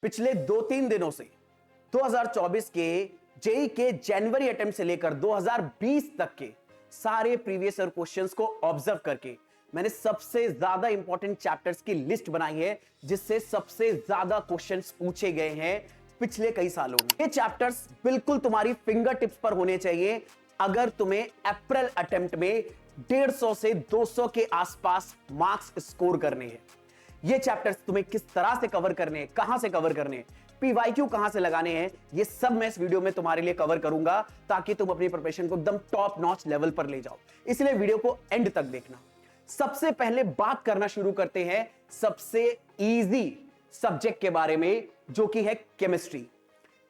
पिछले 2-3 दिनों से 2024 के जेई के जनवरी अटेम्प्ट से लेकर 2020 तक के सारे प्रीवियस ईयर क्वेश्चंस को ऑब्जर्व करके मैंने सबसे ज्यादा इंपॉर्टेंट चैप्टर्स की लिस्ट बनाई है, जिससे सबसे ज्यादा क्वेश्चंस पूछे गए हैं पिछले कई सालों में। ये चैप्टर्स बिल्कुल तुम्हारी फिंगर टिप्स पर होने चाहिए अगर तुम्हें अप्रैल अटेम्प्ट में 150 से 200 के आसपास मार्क्स स्कोर करने हैं। ये चैप्टर्स तुम्हें किस तरह से कवर करने हैं, कहां से कवर करने हैं, पीवाईक्यू कहां से लगाने हैं, ये सब मैं इस वीडियो में तुम्हारे लिए कवर करूंगा ताकि तुम अपनी प्रिपरेशन को एकदम टॉप नॉच लेवल पर ले जाओ। इसलिए वीडियो को एंड तक देखना। सबसे पहले बात करना शुरू करते हैं सबसे इजी सब्जेक्ट के बारे में, जो कि है केमिस्ट्री।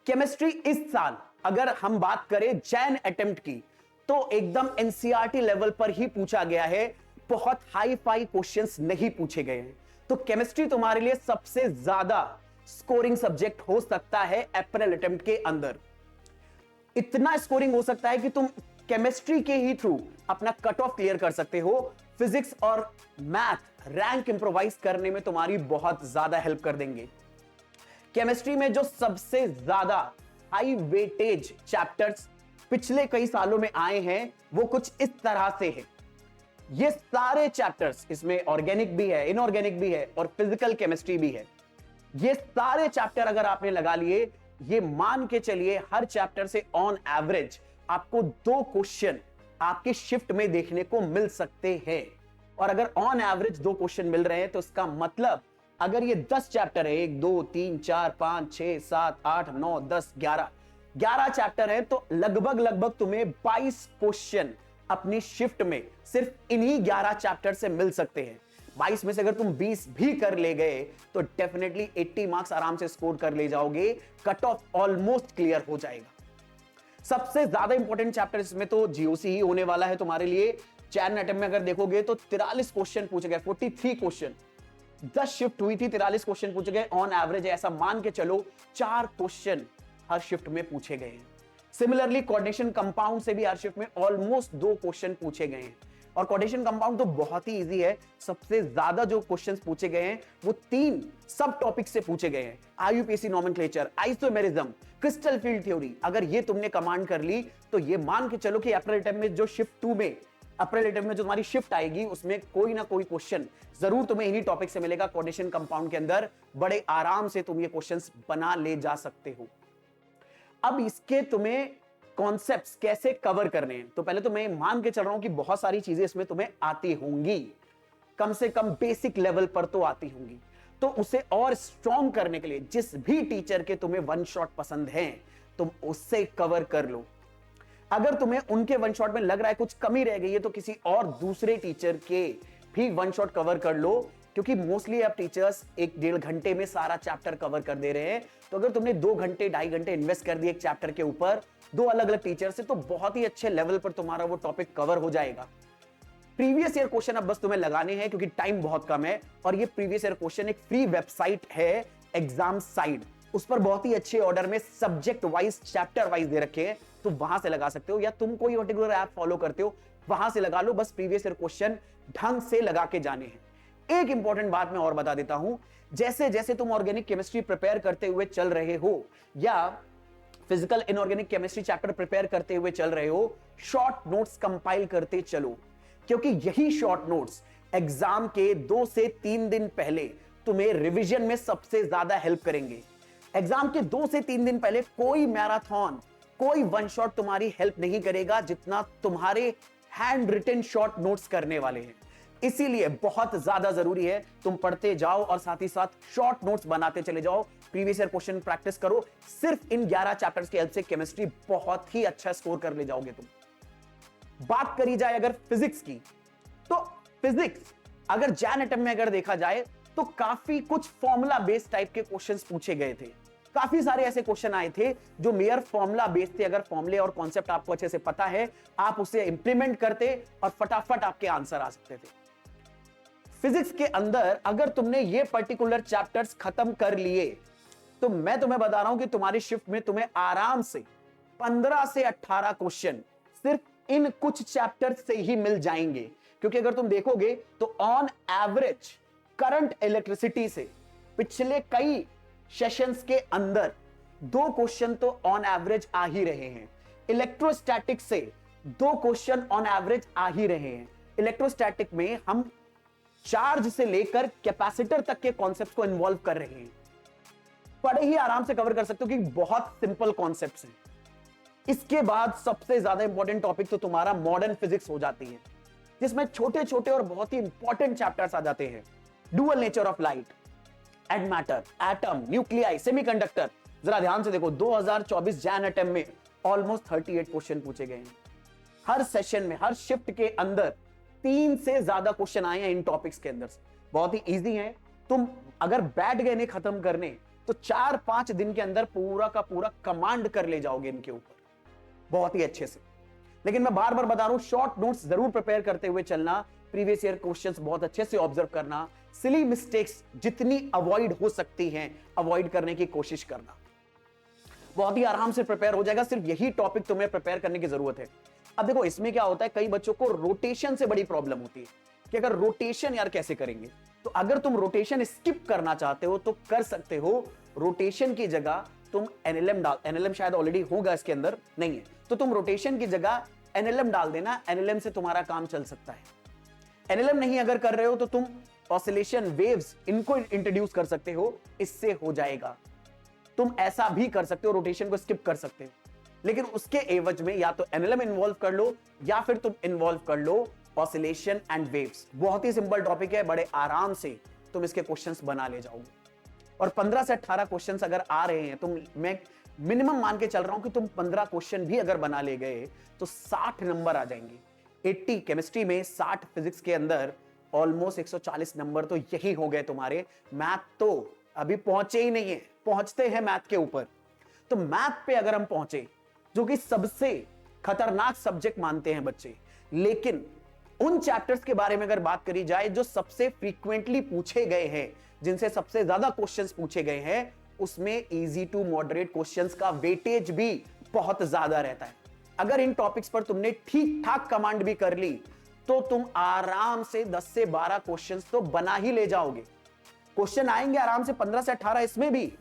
केमिस्ट्री इस साल अगर हम बात करें जैन अटेम्प्ट की तो एकदम एनसीईआरटी लेवल पर ही पूछा गया है, बहुत हाई फाई क्वेश्चंस नहीं पूछे गए हैं। तो केमिस्ट्री तुम्हारे लिए सबसे ज्यादा स्कोरिंग सब्जेक्ट हो सकता है अप्रैल अटेम्प्ट के अंदर। इतना स्कोरिंग हो सकता है कि तुम केमिस्ट्री के ही थ्रू अपना कट ऑफ क्लियर कर सकते हो। फिजिक्स और मैथ रैंक इंप्रोवाइज करने में तुम्हारी बहुत ज्यादा हेल्प कर देंगे। केमिस्ट्री में जो सबसे ज्यादा हाई वेटेज चैप्टर्स पिछले कई सालों में आए हैं वो कुछ इस तरह से है। ये सारे चैप्टर्स, इसमें ऑर्गेनिक भी है, इनऑर्गेनिक भी है और फिजिकल केमिस्ट्री भी है। ये सारे चैप्टर अगर आपने लगा लिए, ये मान के चलिए हर चैप्टर से ऑन एवरेज आपको 2 क्वेश्चन आपके शिफ्ट में देखने को मिल सकते हैं। और अगर ऑन एवरेज 2 क्वेश्चन मिल रहे हैं तो इसका मतलब अगर ये 10 चैप्टर है, 1 2 3 4 5 6 7 8 9 10 11 चैप्टर है, तो लगभग तुम्हें 22 क्वेश्चन अपनी शिफ्ट में सिर्फ इन्हीं 11 चैप्टर से मिल सकते हैं। 22 में से अगर तुम 20 भी कर ले गए तो डेफिनेटली 80 मार्क्स आराम से स्कोर कर ले जाओगे। कट ऑफ ऑलमोस्ट क्लियर हो जाएगा। सबसे ज्यादा इंपॉर्टेंट चैप्टर इसमें तो जीओसी ही होने वाला है तुम्हारे लिए। जैन अटेम्प्ट में अगर देखोगे तो 43 क्वेश्चन पूछे गए, 43 क्वेश्चन। 10 शिफ्ट हुई थी, 43 क्वेश्चन पूछे गए। ऑन एवरेज ऐसा मान के चलो 4 क्वेश्चन हर शिफ्ट में पूछे गए हैं। सिमिलरली कोऑर्डिनेशन कंपाउंड से भी हर शिफ्ट में ऑलमोस्ट 2 क्वेश्चन पूछे गए हैं। और कोऑर्डिनेशन कंपाउंड तो बहुत ही इजी है। सबसे ज्यादा जो क्वेश्चंस पूछे गए हैं वो 3 सब टॉपिक से पूछे गए हैं। IUPAC nomenclature, isomerism, crystal field theory. अगर ये तुमने कमांड कर ली तो ये मान के चलो कि अप्रैल अटेम्प्ट में जो शिफ्ट 2 में अप्रैल अटेम्प्ट में जो तुम्हारी शिफ्ट आएगी उसमें कोई ना कोई क्वेश्चन जरूर तुम्हें इन्हीं टॉपिक से मिलेगा। कोऑर्डिनेशन कंपाउंड के अंदर बड़े आराम से तुम ये क्वेश्चंस बना ले जा सकते हो। अब इसके तुम्हें कॉन्सेप्ट्स कैसे कवर करने हैं, तो पहले तो मैं मान के चल रहा हूं कि बहुत सारी चीजें इसमें तुम्हें आती होंगी, कम से कम बेसिक लेवल पर तो आती होंगी। तो उसे और स्ट्रॉन्ग करने के लिए जिस भी टीचर के तुम्हें वन शॉट पसंद हैं तुम उससे कवर कर लो। अगर तुम्हें उनके वन शॉट में लग रहा है कुछ कमी रह गई है तो किसी और दूसरे टीचर के भी वन शॉट कवर कर लो, क्योंकि मोस्टली अब टीचर्स 1-1.5 घंटे में सारा चैप्टर कवर कर दे रहे हैं। तो अगर तुमने 2 घंटे 2.5 घंटे इन्वेस्ट कर दिए एक चैप्टर के ऊपर 2 अलग अलग टीचर से, तो बहुत ही अच्छे लेवल पर तुम्हारा वो टॉपिक कवर हो जाएगा। प्रीवियस ईयर क्वेश्चन अब बस तुम्हें लगाने हैं क्योंकि टाइम बहुत कम है। और ये प्रीवियस ईयर क्वेश्चन एक फ्री वेबसाइट है एग्जाम साइड, उस पर बहुत ही अच्छे ऑर्डर में सब्जेक्ट वाइज चैप्टर वाइज दे रखे हैं, तो वहां से लगा सकते हो। या तुम कोई पर्टिकुलर ऐप फॉलो करते हो वहां से लगा लो। बस प्रीवियस ईयर क्वेश्चन ढंग से लगा के जाने हैं। एक इंपॉर्टेंट बात मैं और बता देता हूं, जैसे जैसे तुम ऑर्गेनिक केमिस्ट्री प्रिपेयर करते हुए चल रहे हो या physical inorganic chemistry chapter prepare करते हुए चल रहे हो, शॉर्ट नोट्स कंपाइल करते चलो, क्योंकि यही शॉर्ट नोट्स एग्जाम के 2 से 3 दिन पहले तुम्हें रिवीजन में सबसे ज्यादा हेल्प करेंगे। एग्जाम के 2 से 3 दिन पहले कोई मैराथन, कोई वन शॉट तुम्हारी हेल्प नहीं करेगा जितना तुम्हारे हैंड रिटन शॉर्ट नोट्स करने वाले हैं। इसीलिए बहुत ज्यादा जरूरी है तुम पढ़ते जाओ और साथ ही साथ शॉर्ट नोट्स बनाते चले जाओ। प्रीवियस ईयर क्वेश्चन प्रैक्टिस करो। सिर्फ इन 11 चैप्टर्स की हेल्प से केमिस्ट्री बहुत ही अच्छा स्कोर कर ले जाओगे तुम। बात करी जाए अगर फिजिक्स की, तो फिजिक्स अगर जैन अटेम्प्ट में अगर देखा जाए तो काफी कुछ फॉर्मूला बेस्ड टाइप के क्वेश्चंस पूछे गए थे। काफी सारे ऐसे क्वेश्चन आए थे जो मेयर फॉर्मूला बेस्ड थे। अगर फॉर्मूले और कॉन्सेप्ट आपको अच्छे से पता है, आप उसे इंप्लीमेंट करते और फटाफट आपके आंसर आ सकते थे। फिजिक्स के अंदर अगर तुमने ये पर्टिकुलर चैप्टर्स खत्म कर लिए तो मैं तुम्हें बता रहा हूं कि तुम्हारी शिफ्ट में तुम्हें आराम से 15 से 18 क्वेश्चन सिर्फ इन कुछ चैप्टर से ही मिल जाएंगे। क्योंकि अगर तुम देखोगे तो ऑन एवरेज करंट इलेक्ट्रिसिटी से पिछले कई सेशंस के अंदर 2 क्वेश्चन तो ऑन एवरेज आ ही रहे हैं। इलेक्ट्रोस्टैटिक से 2 क्वेश्चन ऑन एवरेज आ ही रहे हैं। इलेक्ट्रोस्टैटिक में हम चार्ज से लेकर कैपेसिटर तक के कॉन्सेप्ट्स को इन्वॉल्व कर रहे हैं। बड़े ही आराम से कवर कर सकते हो कि बहुत सिंपल कॉन्सेप्ट्स हैं। इसके बाद सबसे ज्यादा इंपॉर्टेंट टॉपिक तो तुम्हारा मॉडर्न फिजिक्स हो जाती है, जिसमें छोटे छोटे और बहुत ही इंपॉर्टेंट चैप्टर्स आ जाते हैं। Dual nature of light, and matter, atom, nuclei, semiconductor. जरा ध्यान से देखो, 2024 जैन अटेम्प्ट में ऑलमोस्ट 38 क्वेश्चन पूछे गए हैं। हर सेशन में, हर शिफ्ट के अंदर 3 से ज्यादा क्वेश्चन आए हैं इन टॉपिक्स के अंदर। बहुत ही इजी है। तुम अगर बैठ गए इन्हें खत्म करने तो 4-5 दिन के अंदर पूरा का पूरा कमांड कर ले जाओगे इनके ऊपर बहुत ही अच्छे से। लेकिन मैं बार बार बता रहा हूं, शॉर्ट नोट्स जरूर प्रिपेयर करते हुए चलना, प्रीवियस ईयर क्वेश्चंस बहुत अच्छे से ऑब्जर्व करना, सिली मिस्टेक्स जितनी अवॉइड हो सकती हैं अवॉइड करने की कोशिश करना। बहुत ही आराम से प्रिपेयर हो जाएगा। सिर्फ यही टॉपिक तुम्हें प्रिपेयर करने की जरूरत है। अब देखो, इसमें क्या होता है, कई बच्चों को रोटेशन से बड़ी प्रॉब्लम होती है कि अगर रोटेशन यार कैसे करेंगे। तो अगर तुम रोटेशन स्किप करना चाहते हो तो कर सकते हो। रोटेशन की जगह तुम एनएलएम डाल, एनएलएम शायद ऑलरेडी होगा इसके अंदर, नहीं है तो तुम रोटेशन की जगह एनएलएम डाल देना। एनएलएम से तुम्हारा काम चल सकता है। एनएलएम नहीं अगर कर रहे हो तो तुम ऑसिलेशन वेव्स इनको इंट्रोड्यूस कर सकते हो, इससे हो जाएगा। तुम ऐसा भी कर सकते हो, रोटेशन को स्किप कर सकते हो, लेकिन उसके एवज में या तो एनएलएम इन्वॉल्व कर लो या फिर तुम इन्वॉल्व कर लो ऑसिलेशन एंड वेव्स। बहुत ही सिंपल टॉपिक है, बड़े आराम से तुम इसके क्वेश्चंस बना ले जाओगे। और 15 से 18 क्वेश्चंस अगर आ रहे हैं, तुम, मैं मिनिमम मान के चल रहा हूं कि तुम 15 क्वेश्चन भी अगर बना ले गए तो 60 नंबर आ जाएंगे। 80 केमिस्ट्री में, 60 फिजिक्स के अंदर, ऑलमोस्ट 140 नंबर तो यही हो गए तुम्हारे। मैथ तो अभी पहुंचे ही नहीं है, पहुंचते हैं मैथ के ऊपर। तो मैथ पे अगर हम पहुंचे, जो कि सबसे खतरनाक सब्जेक्ट मानते हैं बच्चे, लेकिन उन चैप्टर्स के बारे में अगर बात करी जाए जो सबसे फ्रीक्वेंटली पूछे गए हैं, जिनसे सबसे ज्यादा क्वेश्चंस पूछे गए हैं, उसमें इजी टू मॉडरेट क्वेश्चंस का वेटेज भी बहुत ज्यादा रहता है। अगर इन टॉपिक्स पर तुमने ठीक ठाक कमांड भी कर ली तो तुम आराम से 10 से 12 क्वेश्चंस तो बना ही ले जाओगे। क्वेश्चन आएंगे आराम से 15 से 18 इसमें भी,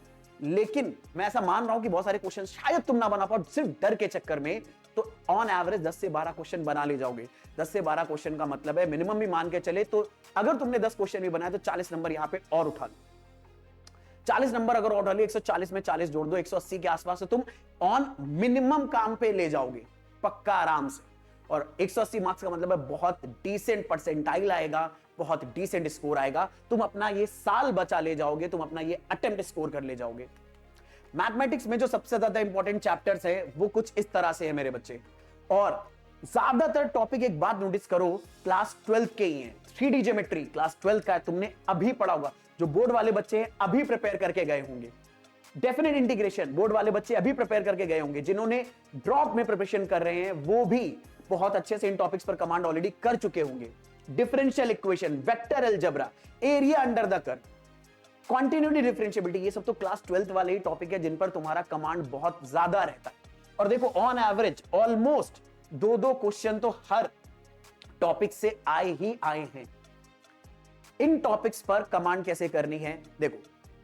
लेकिन मैं ऐसा मान रहा हूं कि बहुत सारे क्वेश्चन शायद तुम ना बना पाओ सिर्फ डर के चक्कर में। तो ऑन एवरेज 10 से 12 क्वेश्चन बना ले जाओगे। 10 से 12 क्वेश्चन का मतलब है, मिनिमम भी मान के चले तो अगर तुमने 10 क्वेश्चन भी बनाए तो 40 नंबर यहां पे और उठा लो। 40 नंबर अगर और उठा लो, 140 में 40 जोड़ दो, 180 के आसपास से तुम ऑन मिनिमम काम पे ले जाओगे पक्का आराम से। और 180 मार्क्स का मतलब है बहुत डिसेंट परसेंटाइल आएगा, बहुत डिसेंट स्कोर आएगा। तुम अपना ये साल बचा ले जाओगे, तुम अपना ये अटेम्प्ट स्कोर कर ले जाओगे। मैथमेटिक्स में जो सबसे ज्यादा इंपॉर्टेंट चैप्टर्स है वो कुछ इस तरह से है मेरे बच्चे। और ज्यादातर टॉपिक, एक बात नोटिस करो, क्लास 12 के ही हैं। 3D ज्योमेट्री क्लास 12 का है, तुमने अभी पढ़ा होगा। जो बोर्ड वाले बच्चे हैं अभी प्रिपेयर करके गए होंगे। डेफिनेट इंटीग्रेशन बोर्ड वाले बच्चे अभी प्रिपेयर करके गए होंगे। जिन्होंने ड्रॉप में प्रिपरेशन कर रहे हैं वो भी बहुत अच्छे से इन टॉपिक्स पर कमांड ऑलरेडी कर चुके होंगे। Differential equation, vector algebra, area under the curve, continuity differentiability, ये सब तो क्लास 12 वाले ही टॉपिक है जिन पर तुम्हारा कमांड बहुत ज्यादा रहता है। और देखो, ऑन एवरेज ऑलमोस्ट 2-2 क्वेश्चन तो हर टॉपिक से आए ही आए हैं। इन टॉपिक्स पर कमांड कैसे करनी है, देखो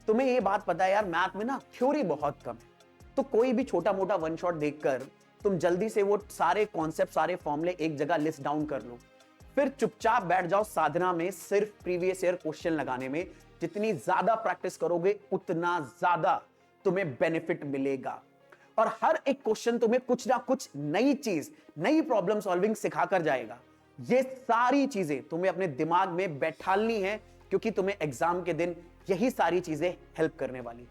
तुम्हें ये बात पता है यार, मैथ में ना थ्योरी बहुत कम है। तो कोई भी छोटा मोटा वन शॉट देखकर तुम जल्दी से वो सारे कॉन्सेप्ट, सारे फॉर्मूले एक जगह लिस्ट डाउन कर लो, फिर चुपचाप बैठ जाओ साधना में सिर्फ प्रीवियस ईयर क्वेश्चन लगाने में। जितनी ज्यादा प्रैक्टिस करोगे उतना ज्यादा तुम्हें बेनिफिट मिलेगा। और हर एक क्वेश्चन तुम्हें कुछ ना कुछ नई चीज, नई प्रॉब्लम सॉल्विंग सिखा कर जाएगा। ये सारी चीजें तुम्हें अपने दिमाग में बैठालनी है, क्योंकि तुम्हें एग्जाम के दिन यही सारी चीजें हेल्प करने वाली।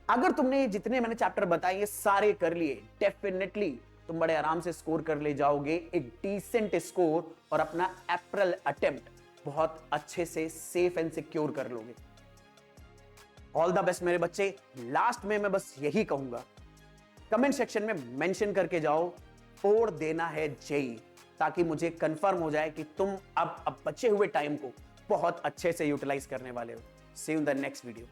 अगर तुमने जितने मैंने चैप्टर बताए ये सारे कर लिए, डेफिनेटली तुम बड़े आराम से स्कोर कर ले जाओगे, एक डिसेंट स्कोर, और अपना अप्रैल अटेम्प्ट बहुत अच्छे से सेफ एंड सिक्योर कर लोगे। ऑल द बेस्ट मेरे बच्चे। लास्ट में मैं बस यही कहूंगा, कमेंट सेक्शन में मेंशन करके जाओ 4 देना है जेई, ताकि मुझे कंफर्म हो जाए कि तुम अब बचे हुए टाइम को बहुत अच्छे से यूटिलाइज करने वाले हो। See you in the next video.